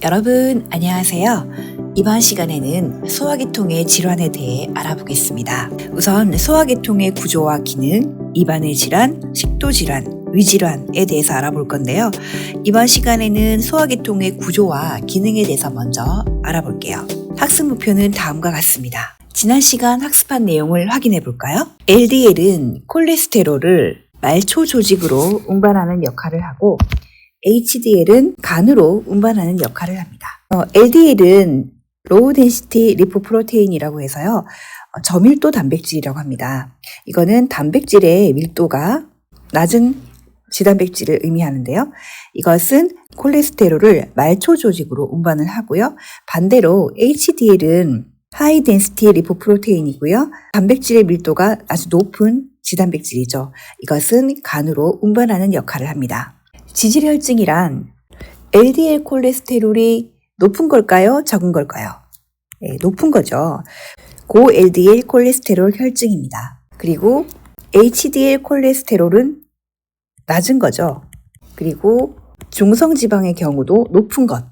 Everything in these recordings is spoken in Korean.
여러분 안녕하세요. 이번 시간에는 소화계통의 질환에 대해 알아보겠습니다. 우선 소화계통의 구조와 기능, 입안의 질환, 식도질환, 위질환에 대해서 알아볼 건데요. 이번 시간에는 소화계통의 구조와 기능에 대해서 먼저 알아볼게요. 학습 목표는 다음과 같습니다. 지난 시간 학습한 내용을 확인해 볼까요? LDL은 콜레스테롤을 말초 조직으로 운반하는 역할을 하고 HDL은 간으로 운반하는 역할을 합니다. LDL은 로우 덴시티 리포프로테인이라고 해서요. 저밀도 단백질이라고 합니다. 이거는 단백질의 밀도가 낮은 지단백질을 의미하는데요. 이것은 콜레스테롤을 말초 조직으로 운반을 하고요. 반대로 HDL은 하이 덴시티 리포프로테인이고요. 단백질의 밀도가 아주 높은 지단백질이죠. 이것은 간으로 운반하는 역할을 합니다. 지질혈증이란 LDL 콜레스테롤이 높은 걸까요? 적은 걸까요? 네, 높은 거죠. 고 LDL 콜레스테롤 혈증입니다. 그리고 HDL 콜레스테롤은 낮은 거죠. 그리고 중성지방의 경우도 높은 것.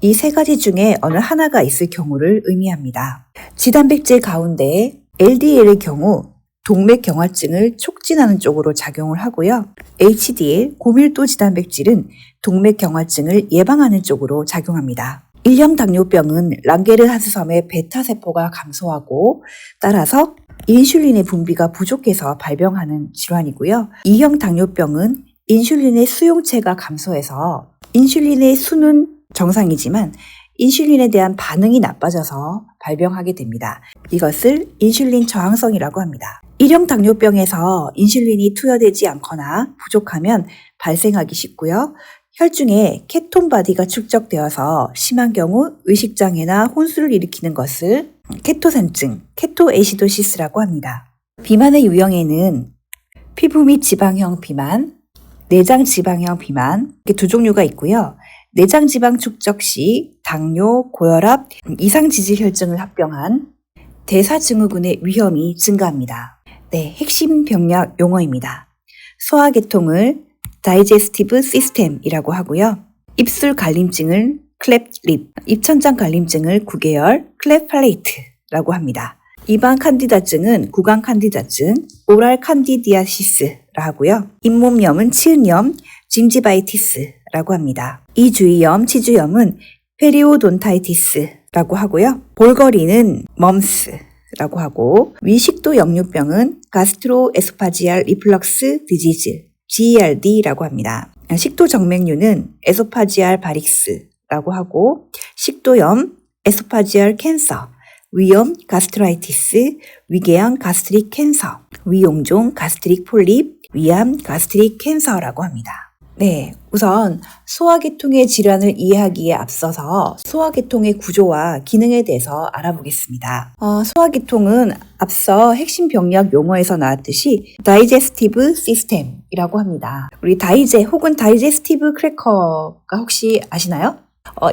이 세 가지 중에 어느 하나가 있을 경우를 의미합니다. 지단백질 가운데 LDL의 경우 동맥경화증을 촉진하는 쪽으로 작용을 하고요. HDL, 고밀도 지단백질은 동맥경화증을 예방하는 쪽으로 작용합니다. 1형 당뇨병은 랑게르하스섬의 베타세포가 감소하고 따라서 인슐린의 분비가 부족해서 발병하는 질환이고요. 2형 당뇨병은 인슐린의 수용체가 감소해서 인슐린의 수는 정상이지만 인슐린에 대한 반응이 나빠져서 발병하게 됩니다. 이것을 인슐린 저항성이라고 합니다. 1형 당뇨병에서 인슐린이 투여되지 않거나 부족하면 발생하기 쉽고요. 혈중에 케톤 바디가 축적되어서 심한 경우 의식장애나 혼수를 일으키는 것을 케토산증, 케토에시도시스라고 합니다. 비만의 유형에는 피부 및 지방형 비만, 내장 지방형 비만 이렇게 두 종류가 있고요. 내장 지방 축적 시 당뇨, 고혈압, 이상 지질혈증을 합병한 대사증후군의 위험이 증가합니다. 네, 핵심 병약 용어입니다. 소화계통을 다이제스티브 시스템이라고 하고요. 입술 갈림증을 클랩립, 입천장 갈림증을 구개열 클랩팔레이트라고 합니다. 입안 칸디다증은 구강 칸디다증, 오랄 칸디디아시스라 하고요. 잇몸염은 치은염, 진지바이티스라고 합니다. 이주위염, 치주염은 페리오돈타이티스라고 하고요. 볼거리는 멈스라고 하고 위식도 역류병은 가스트로에소파지알 리플럭스 디지즈, GERD라고 합니다. 식도 정맥류는 에소파지알 바릭스라고 하고 식도염, 에소파지알 캔서, 위염, 가스트라이티스, 위궤양, 가스트릭 캔서, 위용종, 가스트릭 폴립, 위암, 가스트릭 캔서라고 합니다. 네, 우선 소화계통의 질환을 이해하기에 앞서서 소화계통의 구조와 기능에 대해서 알아보겠습니다. 소화계통은 앞서 핵심 병약 용어에서 나왔듯이 다이제스티브 시스템이라고 합니다. 우리 다이제 혹은 다이제스티브 크래커가 혹시 아시나요?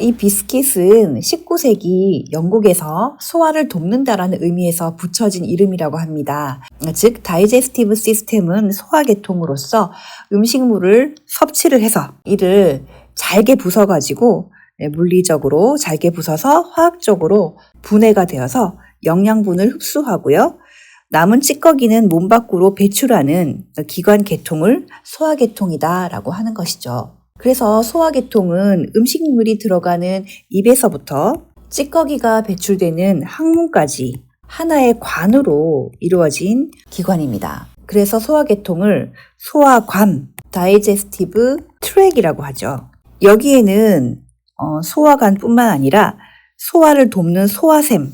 이 비스킷은 19세기 영국에서 소화를 돕는다라는 의미에서 붙여진 이름이라고 합니다. 즉 다이제스티브 시스템은 소화계통으로서 음식물을 섭취를 해서 이를 잘게 부숴가지고 물리적으로 잘게 부숴서 화학적으로 분해가 되어서 영양분을 흡수하고요. 남은 찌꺼기는 몸 밖으로 배출하는 기관 계통을 소화계통이다라고 하는 것이죠. 그래서 소화계통은 음식물이 들어가는 입에서부터 찌꺼기가 배출되는 항문까지 하나의 관으로 이루어진 기관입니다. 그래서 소화계통을 소화관, 다이제스티브 트랙이라고 하죠. 여기에는 소화관뿐만 아니라 소화를 돕는 소화샘,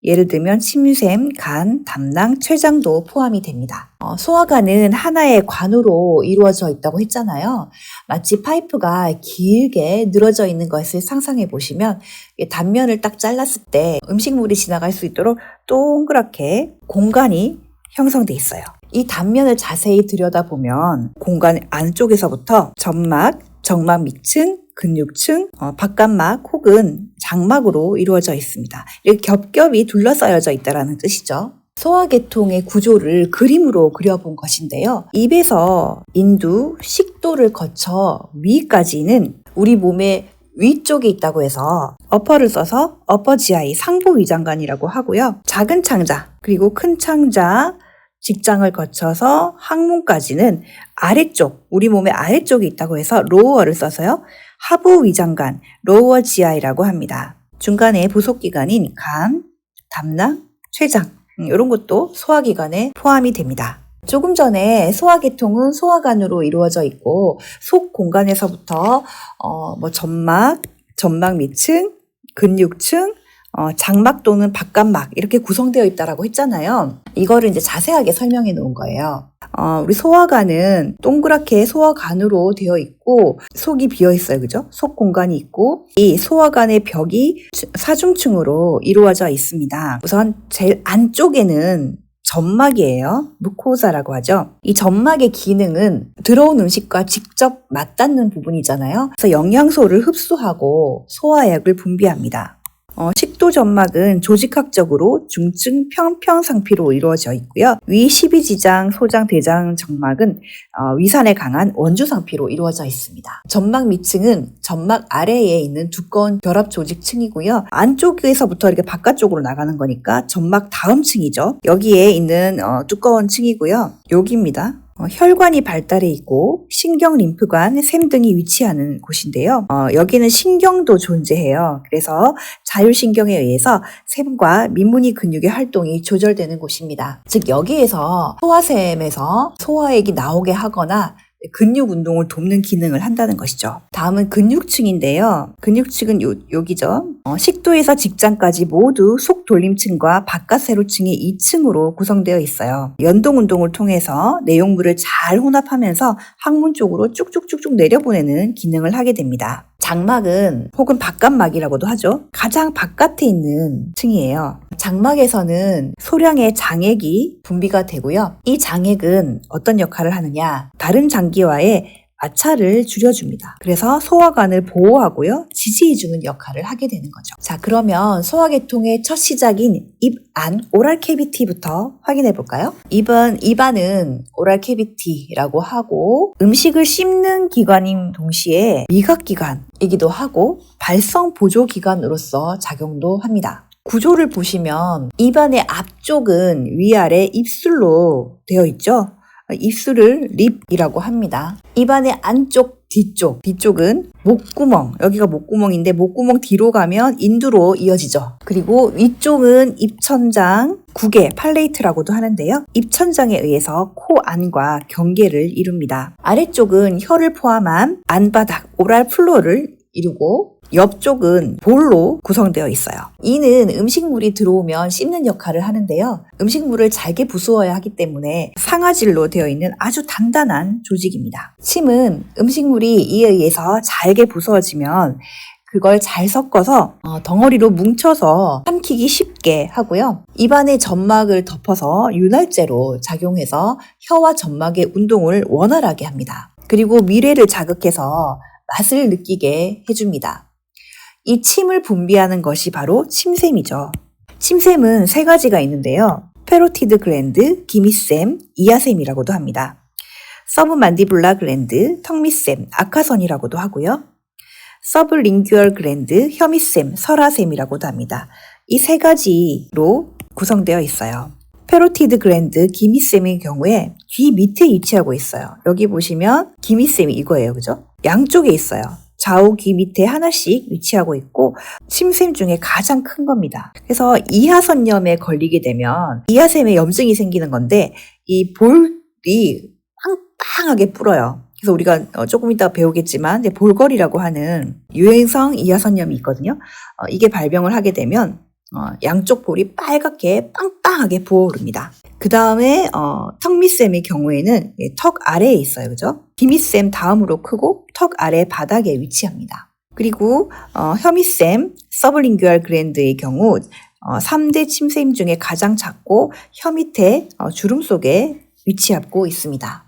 예를 들면 침샘, 간, 담낭, 췌장도 포함이 됩니다. 소화관은 하나의 관으로 이루어져 있다고 했잖아요. 마치 파이프가 길게 늘어져 있는 것을 상상해 보시면 단면을 딱 잘랐을 때 음식물이 지나갈 수 있도록 동그랗게 공간이 형성돼 있어요. 이 단면을 자세히 들여다보면 공간 안쪽에서부터 점막, 정막 밑층, 근육층, 바깥막 혹은 장막으로 이루어져 있습니다. 이렇게 겹겹이 둘러싸여져 있다는 뜻이죠. 소화계통의 구조를 그림으로 그려본 것인데요. 입에서 인두, 식도를 거쳐 위까지는 우리 몸의 위쪽에 있다고 해서 upper를 써서 upper GI 상부 위장관이라고 하고요. 작은 창자 그리고 큰 창자 직장을 거쳐서 항문까지는 아래쪽, 우리 몸의 아래쪽에 있다고 해서 lower를 써서요. 하부 위장관, lower GI라고 합니다. 중간에 부속기관인 간, 담낭, 췌장 이런 것도 소화기관에 포함이 됩니다. 조금 전에 소화계통은 소화관으로 이루어져 있고 속 공간에서부터 점막 밑층, 근육층, 장막 또는 박간막 이렇게 구성되어 있다라고 했잖아요. 이거를 이제 자세하게 설명해 놓은 거예요. 우리 소화관은 동그랗게 소화관으로 되어 있고 속이 비어 있어요. 그죠? 속 공간이 있고 이 소화관의 벽이 사중층으로 이루어져 있습니다. 우선 제일 안쪽에는 점막이에요. 무코사라고 하죠. 이 점막의 기능은 들어온 음식과 직접 맞닿는 부분이잖아요. 그래서 영양소를 흡수하고 소화약을 분비합니다. 식도 점막은 조직학적으로 중증 평평상피로 이루어져 있고요. 위 12지장, 소장, 대장 점막은 위산에 강한 원주상피로 이루어져 있습니다. 점막 밑층은 점막 아래에 있는 두꺼운 결합 조직층이고요. 안쪽에서부터 이렇게 바깥쪽으로 나가는 거니까 점막 다음 층이죠. 여기에 있는 두꺼운 층이고요. 여기입니다. 혈관이 발달해 있고 신경, 림프관, 샘 등이 위치하는 곳인데요. 여기는 신경도 존재해요. 그래서 자율신경에 의해서 샘과 민무늬 근육의 활동이 조절되는 곳입니다. 즉 여기에서 소화샘에서 소화액이 나오게 하거나 근육 운동을 돕는 기능을 한다는 것이죠. 다음은 근육층인데요. 근육층은 여기죠. 식도에서 직장까지 모두 속 돌림층과 바깥 세로층이 2층으로 구성되어 있어요. 연동 운동을 통해서 내용물을 잘 혼합하면서 항문 쪽으로 쭉쭉쭉쭉 내려보내는 기능을 하게 됩니다. 장막은 혹은 바깥막이라고도 하죠. 가장 바깥에 있는 층이에요. 장막에서는 소량의 장액이 분비가 되고요. 이 장액은 어떤 역할을 하느냐? 다른 장기와의 마찰을 줄여줍니다. 그래서 소화관을 보호하고요. 지지해주는 역할을 하게 되는 거죠. 자, 그러면 소화계통의 첫 시작인 입 안 오랄 캐비티부터 확인해 볼까요? 입안은 오랄 캐비티라고 하고 음식을 씹는 기관인 동시에 미각기관이기도 하고 발성 보조 기관으로서 작용도 합니다. 구조를 보시면 입안의 앞쪽은 위아래 입술로 되어 있죠. 입술을 립이라고 합니다. 입안의 안쪽, 뒤쪽은 목구멍, 여기가 목구멍인데 목구멍 뒤로 가면 인두로 이어지죠. 그리고 위쪽은 입천장, 구개, 팔레이트라고도 하는데요. 입천장에 의해서 코 안과 경계를 이룹니다. 아래쪽은 혀를 포함한 안바닥, 오랄 플로어를 이루고 옆쪽은 볼로 구성되어 있어요. 이는 음식물이 들어오면 씹는 역할을 하는데요. 음식물을 잘게 부수어야 하기 때문에 상아질로 되어 있는 아주 단단한 조직입니다. 침은 음식물이 이에 의해서 잘게 부수어지면 그걸 잘 섞어서 덩어리로 뭉쳐서 삼키기 쉽게 하고요. 입안의 점막을 덮어서 윤활제로 작용해서 혀와 점막의 운동을 원활하게 합니다. 그리고 미뢰를 자극해서 맛을 느끼게 해줍니다. 이 침을 분비하는 것이 바로 침샘이죠. 침샘은 세 가지가 있는데요. 페로티드 글랜드, 기미샘, 이하샘이라고도 합니다. 서브만디블라 글랜드, 턱밑샘, 아카선이라고도 하고요. 서브링규얼 글랜드, 혀밑샘, 설하샘이라고도 합니다. 이 세 가지로 구성되어 있어요. 페로티드 글랜드, 기미샘의 경우에 귀 밑에 위치하고 있어요. 여기 보시면 기미샘이 이거예요. 그죠? 양쪽에 있어요. 좌우 귀 밑에 하나씩 위치하고 있고 침샘 중에 가장 큰 겁니다. 그래서 이하선염에 걸리게 되면 이하샘에 염증이 생기는 건데 이 볼이 빵빵하게 불어요. 그래서 우리가 조금 이따 배우겠지만 볼거리라고 하는 유행성 이하선염이 있거든요. 이게 발병을 하게 되면 양쪽 볼이 빨갛게 빵빵하게 부어오릅니다. 그 다음에 턱밑샘의 경우에는 턱 아래에 있어요. 그죠? 기밑샘 다음으로 크고 턱 아래 바닥에 위치합니다. 그리고 혀밑샘, 서브링규얼 글랜드의 경우 3대 침샘 중에 가장 작고 혀 밑에 주름 속에 위치하고 있습니다.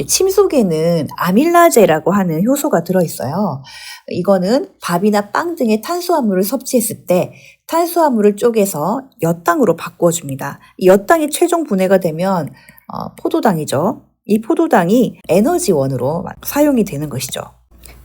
침 속에는 아밀라제라고 하는 효소가 들어있어요. 이거는 밥이나 빵 등의 탄수화물을 섭취했을 때 탄수화물을 쪼개서 엿당으로 바꿔줍니다. 이 엿당이 최종 분해가 되면 포도당이죠. 이 포도당이 에너지원으로 사용이 되는 것이죠.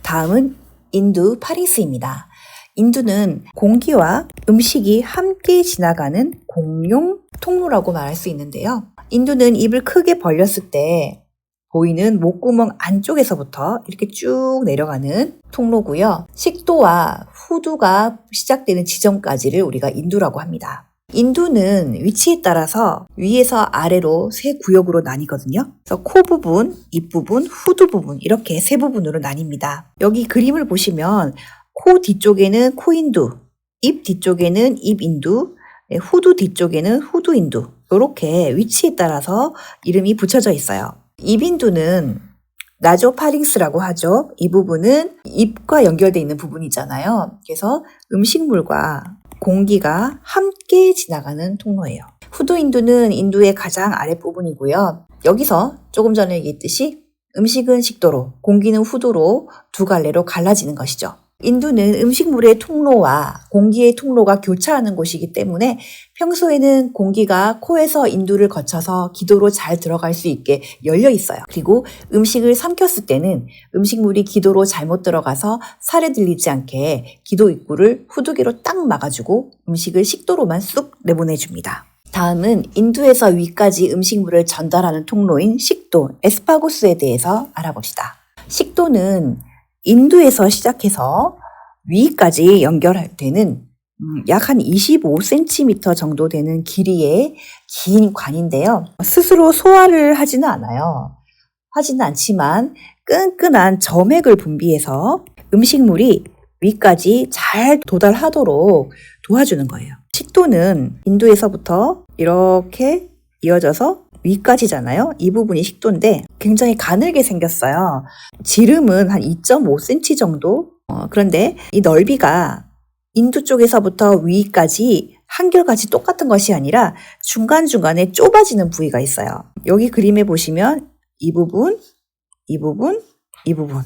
다음은 인두 파링스입니다. 인두는 공기와 음식이 함께 지나가는 공용 통로라고 말할 수 있는데요. 인두는 입을 크게 벌렸을 때 보이는 목구멍 안쪽에서부터 이렇게 쭉 내려가는 통로고요. 식도와 후두가 시작되는 지점까지를 우리가 인두라고 합니다. 인두는 위치에 따라서 위에서 아래로 세 구역으로 나뉘거든요. 그래서 코 부분, 입 부분, 후두 부분 이렇게 세 부분으로 나뉩니다. 여기 그림을 보시면 코 뒤쪽에는 코인두, 입 뒤쪽에는 입인두, 후두 뒤쪽에는 후두인두 이렇게 위치에 따라서 이름이 붙여져 있어요. 입인두는 나조파링스라고 하죠. 이 부분은 입과 연결되어 있는 부분이잖아요. 그래서 음식물과 공기가 함께 지나가는 통로예요. 후두인두는 인두의 가장 아랫부분이고요. 여기서 조금 전에 얘기했듯이 음식은 식도로, 공기는 후두로 두 갈래로 갈라지는 것이죠. 인두는 음식물의 통로와 공기의 통로가 교차하는 곳이기 때문에 평소에는 공기가 코에서 인두를 거쳐서 기도로 잘 들어갈 수 있게 열려 있어요. 그리고 음식을 삼켰을 때는 음식물이 기도로 잘못 들어가서 살에 들리지 않게 기도 입구를 후두개로 딱 막아주고 음식을 식도로만 쑥 내보내줍니다. 다음은 인두에서 위까지 음식물을 전달하는 통로인 식도, 에스파고스에 대해서 알아봅시다. 식도는 인두에서 시작해서 위까지 연결되는 약 한 25cm 정도 되는 길이의 긴 관인데요. 스스로 소화를 하지는 않아요. 하지는 않지만 끈끈한 점액을 분비해서 음식물이 위까지 잘 도달하도록 도와주는 거예요. 식도는 인두에서부터 이렇게 이어져서 위까지잖아요. 이 부분이 식도인데 굉장히 가늘게 생겼어요. 지름은 한 2.5cm 정도? 그런데 이 넓이가 인두 쪽에서부터 위까지 한결같이 똑같은 것이 아니라 중간중간에 좁아지는 부위가 있어요. 여기 그림에 보시면 이 부분, 이 부분, 이 부분.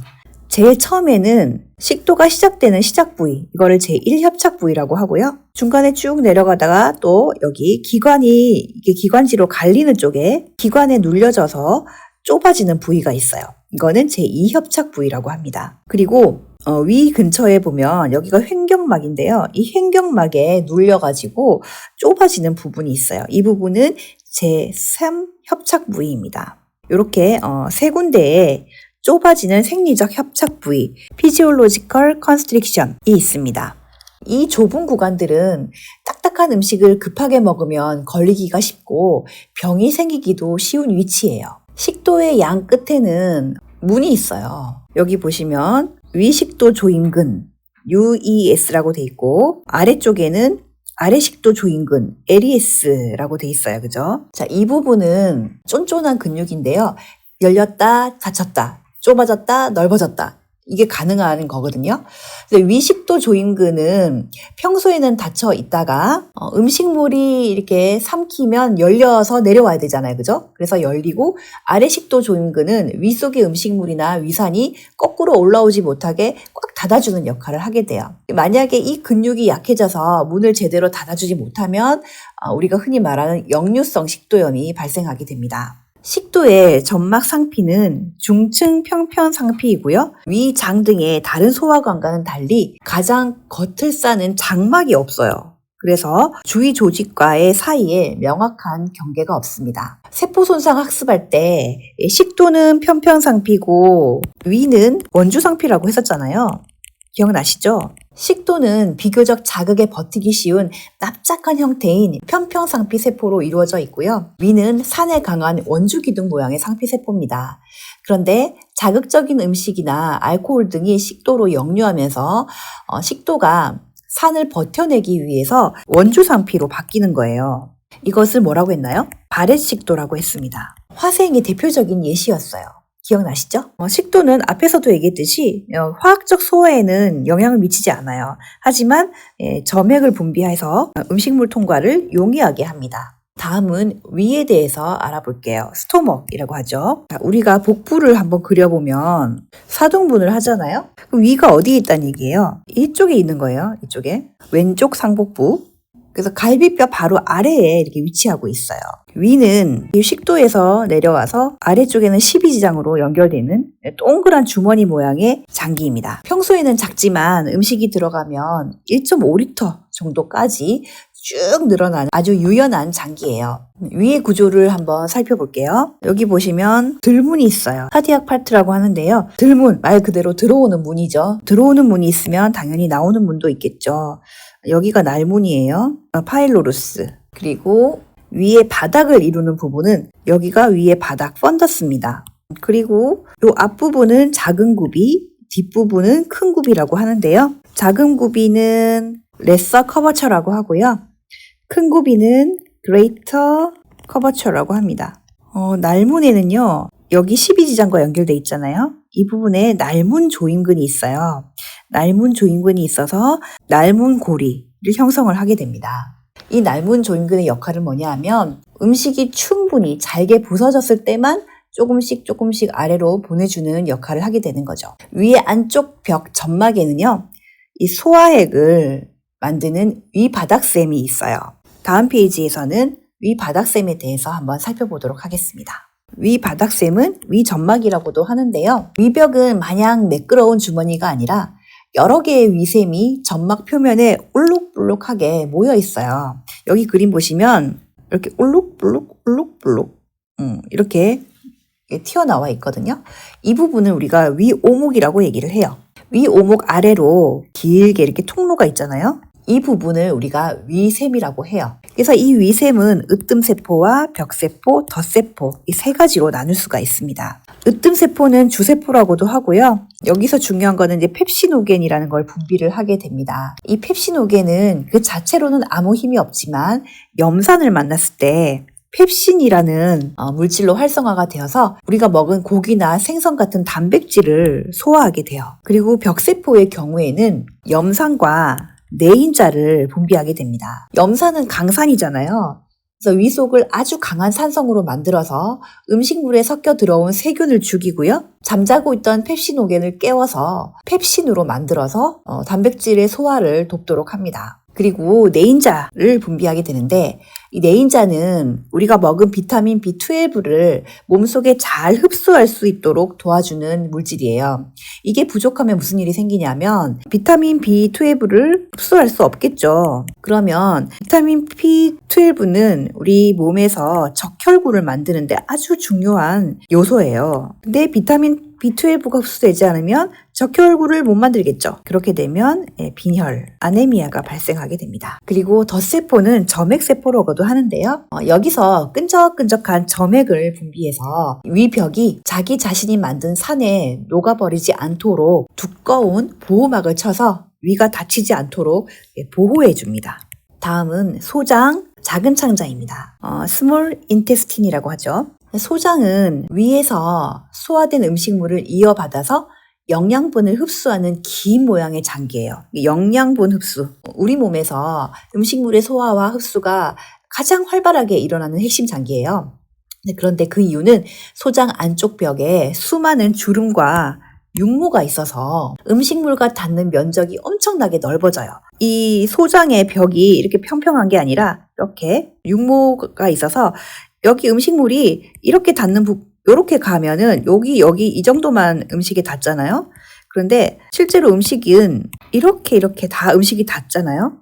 제일 처음에는 식도가 시작되는 시작 부위, 이거를 제1협착 부위라고 하고요. 중간에 쭉 내려가다가 또 여기 기관이 이게 기관지로 갈리는 쪽에 기관에 눌려져서 좁아지는 부위가 있어요. 이거는 제2협착 부위라고 합니다. 그리고 위 근처에 보면 여기가 횡격막인데요. 이 횡격막에 눌려가지고 좁아지는 부분이 있어요. 이 부분은 제3협착 부위입니다. 이렇게 세 군데에 좁아지는 생리적 협착 부위, Physiological Constriction이 있습니다. 이 좁은 구간들은 딱딱한 음식을 급하게 먹으면 걸리기가 쉽고 병이 생기기도 쉬운 위치예요. 식도의 양 끝에는 문이 있어요. 여기 보시면 위식도 조임근, UES라고 돼 있고 아래쪽에는 아래식도 조임근, LES라고 돼 있어요. 그죠? 자, 이 부분은 쫀쫀한 근육인데요. 열렸다, 닫혔다. 좁아졌다, 넓어졌다. 이게 가능한 거거든요. 위식도 조임근은 평소에는 닫혀 있다가 음식물이 이렇게 삼키면 열려서 내려와야 되잖아요. 그죠? 그래서 열리고 아래식도 조임근은 위 속의 음식물이나 위산이 거꾸로 올라오지 못하게 꽉 닫아주는 역할을 하게 돼요. 만약에 이 근육이 약해져서 문을 제대로 닫아주지 못하면 우리가 흔히 말하는 역류성 식도염이 발생하게 됩니다. 식도의 점막 상피는 중층 평편 상피이고요. 위, 장 등의 다른 소화관과는 달리 가장 겉을 싸는 장막이 없어요. 그래서 주위 조직과의 사이에 명확한 경계가 없습니다. 세포 손상 학습할 때 식도는 편편 상피고 위는 원주 상피라고 했었잖아요. 기억나시죠? 식도는 비교적 자극에 버티기 쉬운 납작한 형태인 편평상피 세포로 이루어져 있고요. 위는 산에 강한 원주기둥 모양의 상피세포입니다. 그런데 자극적인 음식이나 알코올 등이 식도로 역류하면서 식도가 산을 버텨내기 위해서 원주상피로 바뀌는 거예요. 이것을 뭐라고 했나요? 바렛식도라고 했습니다. 화생의 대표적인 예시였어요. 기억나시죠? 식도는 앞에서도 얘기했듯이 화학적 소화에는 영향을 미치지 않아요. 하지만 점액을 분비해서 음식물 통과를 용이하게 합니다. 다음은 위에 대해서 알아볼게요. 스토먹이라고 하죠. 우리가 복부를 한번 그려보면 사등분을 하잖아요. 그럼 위가 어디에 있다는 얘기예요? 이쪽에 있는 거예요. 이쪽에. 왼쪽 상복부. 그래서 갈비뼈 바로 아래에 이렇게 위치하고 있어요. 위는 이 식도에서 내려와서 아래쪽에는 12지장으로 연결되는 동그란 주머니 모양의 장기입니다. 평소에는 작지만 음식이 들어가면 1.5리터 정도까지 쭉 늘어나는 아주 유연한 장기예요. 위의 구조를 한번 살펴볼게요. 여기 보시면 들문이 있어요. 카디악 파트라고 하는데요. 들문, 말 그대로 들어오는 문이죠. 들어오는 문이 있으면 당연히 나오는 문도 있겠죠. 여기가 날문이에요. 파일로루스. 그리고 위의 바닥을 이루는 부분은 여기가 위의 바닥 펀더스입니다. 그리고 이 앞부분은 작은 굽이, 뒷부분은 큰 굽이라고 하는데요. 작은 굽이는 레서 커버처라고 하고요. 큰 굽이는 그레이터 커버처라고 합니다. 날문에는요. 여기 12지장과 연결돼 있잖아요. 이 부분에 날문 조임근이 있어요. 날문 조임근이 있어서 날문 고리를 형성을 하게 됩니다. 이 날문 조임근의 역할은 뭐냐 하면 음식이 충분히 잘게 부서졌을 때만 조금씩 아래로 보내주는 역할을 하게 되는 거죠. 위에 안쪽 벽 점막에는요. 이 소화액을 만드는 위바닥샘이 있어요. 다음 페이지에서는 위바닥샘에 대해서 한번 살펴보도록 하겠습니다. 위바닥샘은 위점막이라고도 하는데요. 위벽은 마냥 매끄러운 주머니가 아니라 여러 개의 위샘이 점막 표면에 울룩불룩하게 모여 있어요. 여기 그림 보시면 이렇게 울룩불룩 이렇게 튀어나와 있거든요. 이 부분을 우리가 위오목이라고 얘기를 해요. 위오목 아래로 길게 이렇게 통로가 있잖아요. 이 부분을 우리가 위샘이라고 해요. 그래서 이 위샘은 으뜸세포와 벽세포, 덧세포 이 세 가지로 나눌 수가 있습니다. 으뜸세포는 주세포라고도 하고요. 여기서 중요한 거는 이제 펩시노겐이라는 걸 분비를 하게 됩니다. 이 펩시노겐은 그 자체로는 아무 힘이 없지만 염산을 만났을 때 펩신이라는 물질로 활성화가 되어서 우리가 먹은 고기나 생선 같은 단백질을 소화하게 돼요. 그리고 벽세포의 경우에는 염산과 내인자를 분비하게 됩니다. 염산은 강산이잖아요. 그래서 위 속을 아주 강한 산성으로 만들어서 음식물에 섞여 들어온 세균을 죽이고요. 잠자고 있던 펩시노겐을 깨워서 펩신으로 만들어서 단백질의 소화를 돕도록 합니다. 그리고 내인자를 분비하게 되는데 이 내인자는 우리가 먹은 비타민 B12를 몸속에 잘 흡수할 수 있도록 도와주는 물질이에요. 이게 부족하면 무슨 일이 생기냐면 비타민 B12를 흡수할 수 없겠죠. 그러면 비타민 B12는 우리 몸에서 적혈구를 만드는데 아주 중요한 요소예요. 근데 비타민 B12가 흡수되지 않으면 적혈구를 못 만들겠죠. 그렇게 되면 빈혈, 아네미아가 발생하게 됩니다. 그리고 덧세포는 점액세포라고도 하는데요. 여기서 끈적끈적한 점액을 분비해서 위벽이 자기 자신이 만든 산에 녹아버리지 않도록 두꺼운 보호막을 쳐서 위가 다치지 않도록 보호해 줍니다. 다음은 소장, 작은 창자입니다. 스몰 인테스틴이라고 하죠. 소장은 위에서 소화된 음식물을 이어받아서 영양분을 흡수하는 긴 모양의 장기예요. 영양분 흡수. 우리 몸에서 음식물의 소화와 흡수가 가장 활발하게 일어나는 핵심 장기예요. 그런데 그 이유는 소장 안쪽 벽에 수많은 주름과 육모가 있어서 음식물과 닿는 면적이 엄청나게 넓어져요. 이 소장의 벽이 이렇게 평평한 게 아니라 이렇게 육모가 있어서 여기 음식물이 이렇게 닿는 이렇게 가면은 여기 이 정도만 음식이 닿잖아요. 그런데 실제로 음식은 이렇게 다 음식이 닿잖아요.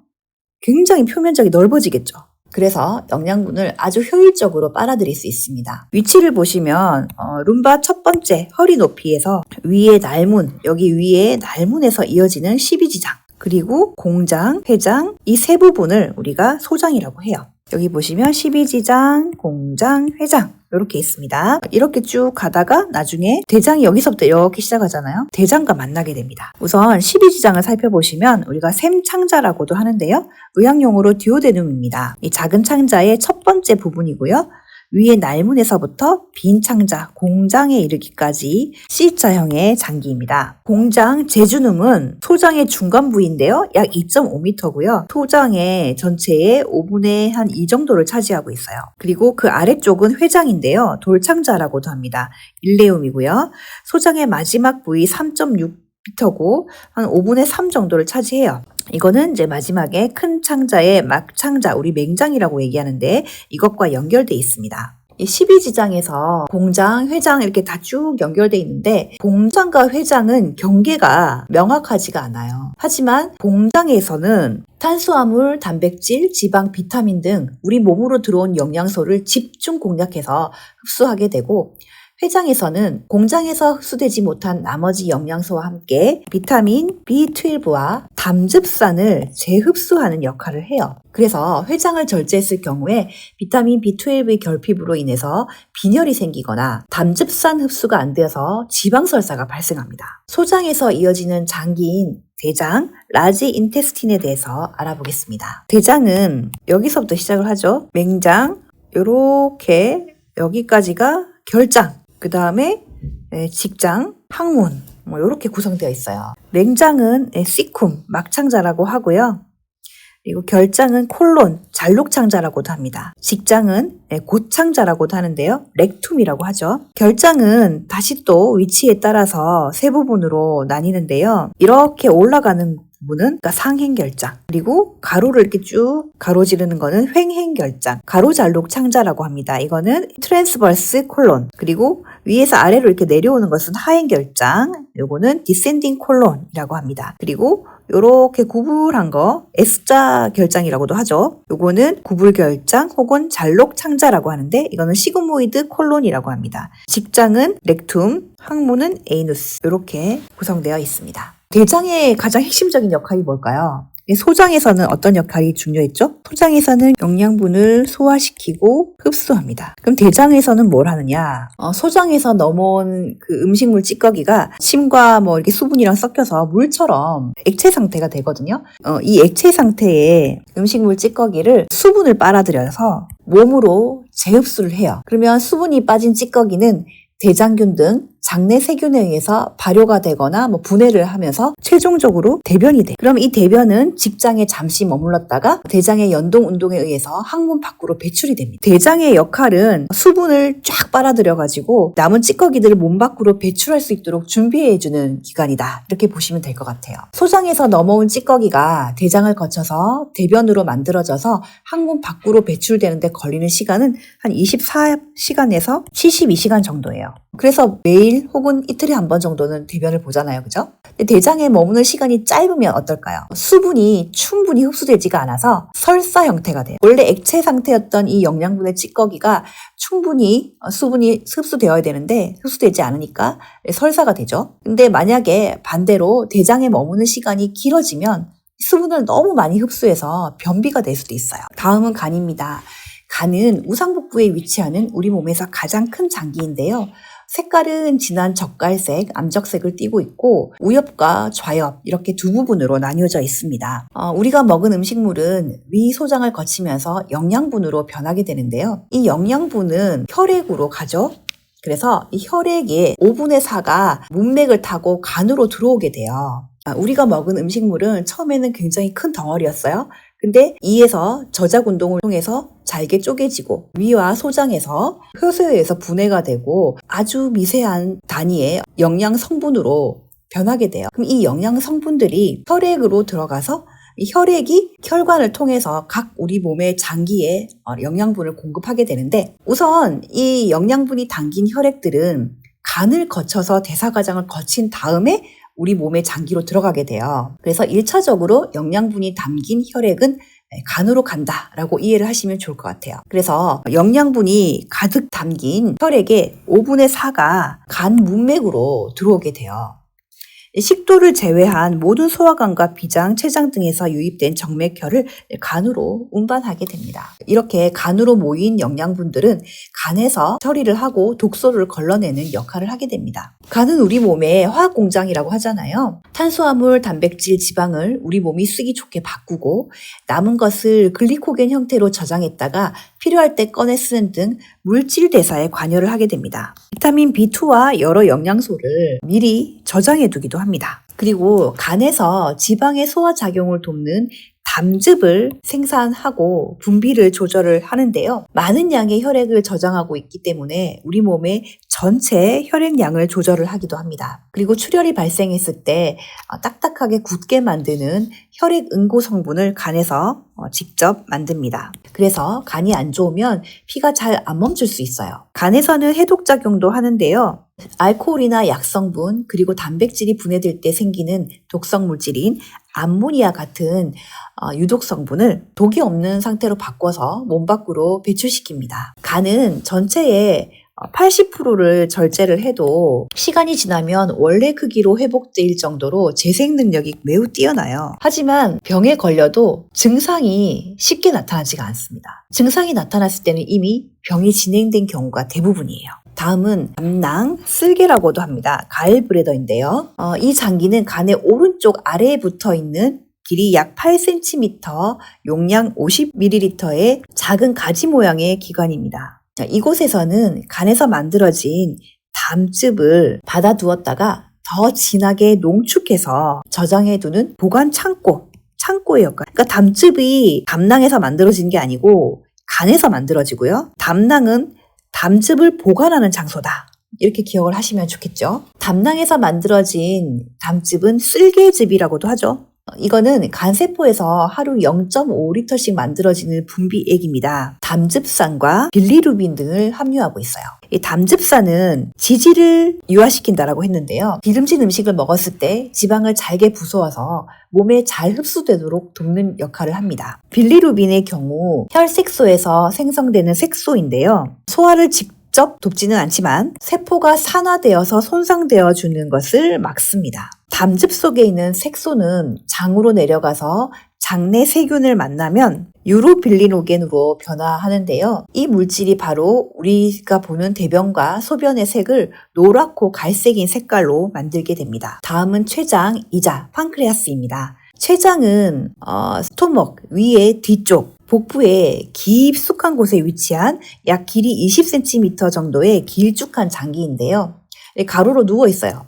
굉장히 표면적이 넓어지겠죠. 그래서 영양분을 아주 효율적으로 빨아들일 수 있습니다. 위치를 보시면 룸바 첫 번째 허리 높이에서 위에 날문, 여기 위에 날문에서 이어지는 12지장, 그리고 공장, 회장 이 세 부분을 우리가 소장이라고 해요. 여기 보시면 12지장, 공장, 회장 이렇게 있습니다. 이렇게 쭉 가다가 나중에 대장이 여기서부터 이렇게 시작하잖아요. 대장과 만나게 됩니다. 우선 12지장을 살펴보시면 우리가 샘창자라고도 하는데요. 의학용어로 듀오데눔입니다. 이 작은 창자의 첫 번째 부분이고요. 위에 날문에서부터 빈 창자, 공장에 이르기까지 C자형의 장기입니다. 공장, 제주눔은 소장의 중간 부위인데요. 약 2.5m고요. 소장의 전체의 5분의 한 2 정도를 차지하고 있어요. 그리고 그 아래쪽은 회장인데요. 돌창자라고도 합니다. 일레움이고요. 소장의 마지막 부위 3.6 미터고 한 5분의 3 정도를 차지해요. 이거는 이제 마지막에 큰 창자의 막창자, 우리 맹장이라고 얘기하는데 이것과 연결돼 있습니다. 이 12지장에서 공장, 회장 이렇게 다 쭉 연결돼 있는데 공장과 회장은 경계가 명확하지가 않아요. 하지만 공장에서는 탄수화물, 단백질, 지방, 비타민 등 우리 몸으로 들어온 영양소를 집중 공략해서 흡수하게 되고 회장에서는 공장에서 흡수되지 못한 나머지 영양소와 함께 비타민 B12와 담즙산을 재흡수하는 역할을 해요. 그래서 회장을 절제했을 경우에 비타민 B12의 결핍으로 인해서 빈혈이 생기거나 담즙산 흡수가 안 되어서 지방설사가 발생합니다. 소장에서 이어지는 장기인 대장, 라지 인테스틴에 대해서 알아보겠습니다. 대장은 여기서부터 시작을 하죠. 맹장, 요렇게 여기까지가 결장, 그 다음에 직장, 항문 이렇게 구성되어 있어요. 맹장은 시쿰, 막창자라고 하고요. 그리고 결장은 콜론, 잘록창자라고도 합니다. 직장은 고창자라고도 하는데요. 렉툼이라고 하죠. 결장은 다시 또 위치에 따라서 세 부분으로 나뉘는데요. 이렇게 올라가는 부분은 그러니까 상행결장, 그리고 가로를 이렇게 쭉 가로지르는 거는 횡행결장, 가로잘록 창자라고 합니다. 이거는 트랜스버스 콜론, 그리고 위에서 아래로 이렇게 내려오는 것은 하행결장, 요거는 디센딩 콜론이라고 합니다. 그리고 요렇게 구불한 거 S자 결장이라고도 하죠. 요거는 구불결장 혹은 잘록창자라고 하는데 이거는 시그모이드 콜론이라고 합니다. 직장은 렉툼, 항문은 에이누스, 이렇게 구성되어 있습니다. 대장의 가장 핵심적인 역할이 뭘까요? 소장에서는 어떤 역할이 중요했죠? 소장에서는 영양분을 소화시키고 흡수합니다. 그럼 대장에서는 뭘 하느냐? 소장에서 넘어온 그 음식물 찌꺼기가 침과 이렇게 수분이랑 섞여서 물처럼 액체 상태가 되거든요. 이 액체 상태의 음식물 찌꺼기를 수분을 빨아들여서 몸으로 재흡수를 해요. 그러면 수분이 빠진 찌꺼기는 대장균 등 장내 세균에 의해서 발효가 되거나 분해를 하면서 최종적으로 대변이 돼. 그럼 이 대변은 직장에 잠시 머물렀다가 대장의 연동 운동에 의해서 항문 밖으로 배출이 됩니다. 대장의 역할은 수분을 쫙 빨아들여가지고 남은 찌꺼기들을 몸 밖으로 배출할 수 있도록 준비해주는 기관이다. 이렇게 보시면 될 것 같아요. 소장에서 넘어온 찌꺼기가 대장을 거쳐서 대변으로 만들어져서 항문 밖으로 배출되는데 걸리는 시간은 한 24시간에서 72시간 정도예요. 그래서 매일 혹은 이틀에 한 번 정도는 대변을 보잖아요. 그죠? 근데 대장에 머무는 시간이 짧으면 어떨까요? 수분이 충분히 흡수되지가 않아서 설사 형태가 돼요. 원래 액체 상태였던 이 영양분의 찌꺼기가 충분히 수분이 흡수되어야 되는데 흡수되지 않으니까 설사가 되죠. 근데 만약에 반대로 대장에 머무는 시간이 길어지면 수분을 너무 많이 흡수해서 변비가 될 수도 있어요. 다음은 간입니다. 간은 우상복부에 위치하는 우리 몸에서 가장 큰 장기인데요. 색깔은 진한 젓갈색, 암적색을 띠고 있고 우엽과 좌엽 이렇게 두 부분으로 나뉘어져 있습니다. 우리가 먹은 음식물은 위 소장을 거치면서 영양분으로 변하게 되는데요. 이 영양분은 혈액으로 가죠. 그래서 이 혈액의 5분의 4가 문맥을 타고 간으로 들어오게 돼요. 우리가 먹은 음식물은 처음에는 굉장히 큰 덩어리였어요. 근데 이에서 저작 운동을 통해서 잘게 쪼개지고 위와 소장에서 효소에 의해서 분해가 되고 아주 미세한 단위의 영양 성분으로 변하게 돼요. 그럼 이 영양 성분들이 혈액으로 들어가서 이 혈액이 혈관을 통해서 각 우리 몸의 장기에 영양분을 공급하게 되는데 우선 이 영양분이 담긴 혈액들은 간을 거쳐서 대사 과정을 거친 다음에 우리 몸의 장기로 들어가게 돼요. 그래서 1차적으로 영양분이 담긴 혈액은 간으로 간다라고 이해를 하시면 좋을 것 같아요. 그래서 영양분이 가득 담긴 혈액의 5분의 4가 간 문맥으로 들어오게 돼요. 식도를 제외한 모든 소화관과 비장, 췌장 등에서 유입된 정맥혈을 간으로 운반하게 됩니다. 이렇게 간으로 모인 영양분들은 간에서 처리를 하고 독소를 걸러내는 역할을 하게 됩니다. 간은 우리 몸의 화학공장이라고 하잖아요. 탄수화물, 단백질, 지방을 우리 몸이 쓰기 좋게 바꾸고 남은 것을 글리코겐 형태로 저장했다가 필요할 때 꺼내 쓰는 등 물질 대사에 관여를 하게 됩니다. 비타민 B2와 여러 영양소를 미리 저장해 두기도 합니다. 그리고 간에서 지방의 소화 작용을 돕는 담즙을 생산하고 분비를 조절을 하는데요. 많은 양의 혈액을 저장하고 있기 때문에 우리 몸의 전체 혈액량을 조절을 하기도 합니다. 그리고 출혈이 발생했을 때 딱딱하게 굳게 만드는 혈액 응고 성분을 간에서 직접 만듭니다. 그래서 간이 안 좋으면 피가 잘 안 멈출 수 있어요. 간에서는 해독작용도 하는데요. 알코올이나 약성분 그리고 단백질이 분해될 때 생기는 독성 물질인 암모니아 같은 유독 성분을 독이 없는 상태로 바꿔서 몸 밖으로 배출시킵니다. 간은 전체의 80%를 절제를 해도 시간이 지나면 원래 크기로 회복될 정도로 재생 능력이 매우 뛰어나요. 하지만 병에 걸려도 증상이 쉽게 나타나지가 않습니다. 증상이 나타났을 때는 이미 병이 진행된 경우가 대부분이에요. 다음은 담낭, 쓸개라고도 합니다. 가일브레더인데요. 이 장기는 간의 오른쪽 아래에 붙어 있는 길이 약 8cm, 용량 50ml의 작은 가지 모양의 기관입니다. 이곳에서는 간에서 만들어진 담즙을 받아두었다가 더 진하게 농축해서 저장해두는 보관 창고의 역할. 그러니까 담즙이 담낭에서 만들어진 게 아니고 간에서 만들어지고요. 담낭은 담즙을 보관하는 장소다. 이렇게 기억을 하시면 좋겠죠. 담낭에서 만들어진 담즙은 쓸개즙이라고도 하죠. 이거는 간세포에서 하루 0.5리터씩 만들어지는 분비액입니다. 담즙산과 빌리루빈 등을 함유하고 있어요. 이 담즙산은 지질을 유화시킨다라고 했는데요. 기름진 음식을 먹었을 때 지방을 잘게 부숴와서 몸에 잘 흡수되도록 돕는 역할을 합니다. 빌리루빈의 경우 혈색소에서 생성되는 색소인데요. 소화를 직접 돕지는 않지만 세포가 산화되어서 손상되어 주는 것을 막습니다. 담즙 속에 있는 색소는 장으로 내려가서 장내 세균을 만나면 유로빌리노겐으로 변화하는데요. 이 물질이 바로 우리가 보는 대변과 소변의 색을 노랗고 갈색인 색깔로 만들게 됩니다. 다음은 췌장이자 판크레아스입니다. 췌장은 스토먹 위의 뒤쪽 복부의 깊숙한 곳에 위치한 약 길이 20cm 정도의 길쭉한 장기인데요. 가로로 누워 있어요.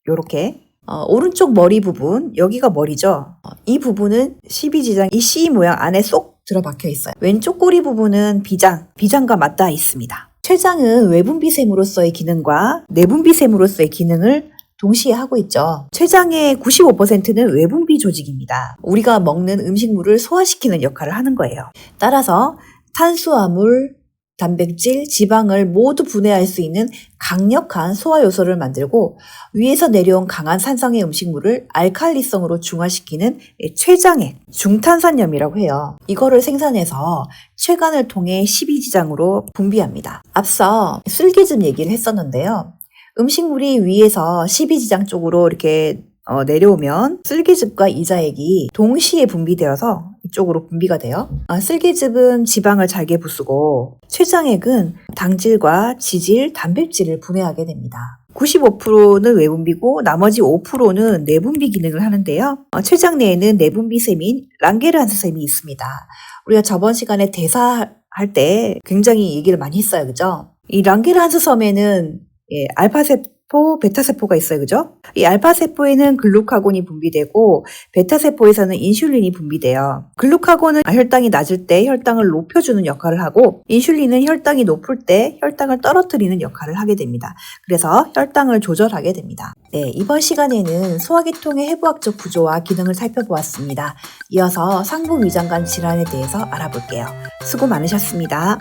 요렇게. 오른쪽 머리 부분, 여기가 머리죠. 이 부분은 12지장, 이 C 모양 안에 쏙 들어박혀 있어요. 왼쪽 꼬리 부분은 비장과 맞닿아 있습니다. 췌장은 외분비샘으로서의 기능과 내분비샘으로서의 기능을 동시에 하고 있죠. 췌장의 95%는 외분비 조직입니다. 우리가 먹는 음식물을 소화시키는 역할을 하는 거예요. 따라서 탄수화물, 단백질, 지방을 모두 분해할 수 있는 강력한 소화 요소를 만들고 위에서 내려온 강한 산성의 음식물을 알칼리성으로 중화시키는 췌장액, 중탄산염이라고 해요. 이거를 생산해서 췌간을 통해 12지장으로 분비합니다. 앞서 쓸개즙 얘기를 했었는데요. 음식물이 위에서 12지장 쪽으로 이렇게 내려오면 쓸개즙과 이자액이 동시에 분비되어서 이쪽으로 분비가 돼요. 쓸개즙은 지방을 잘게 부수고 췌장액은 당질과 지질, 단백질을 분해하게 됩니다. 95%는 외분비고 나머지 5%는 내분비 기능을 하는데요. 췌장 내에는 내분비샘인 랑게르한스샘이 있습니다. 우리가 저번 시간에 대사할 때 굉장히 얘기를 많이 했어요. 그죠? 이 랑게르한스섬에는 알파세포, 베타세포가 있어요. 그죠? 이 알파세포에는 글루카곤이 분비되고 베타세포에서는 인슐린이 분비돼요. 글루카곤은 혈당이 낮을 때 혈당을 높여주는 역할을 하고 인슐린은 혈당이 높을 때 혈당을 떨어뜨리는 역할을 하게 됩니다. 그래서 혈당을 조절하게 됩니다. 네, 이번 시간에는 소화계통의 해부학적 구조와 기능을 살펴보았습니다. 이어서 상부위장관 질환에 대해서 알아볼게요. 수고 많으셨습니다.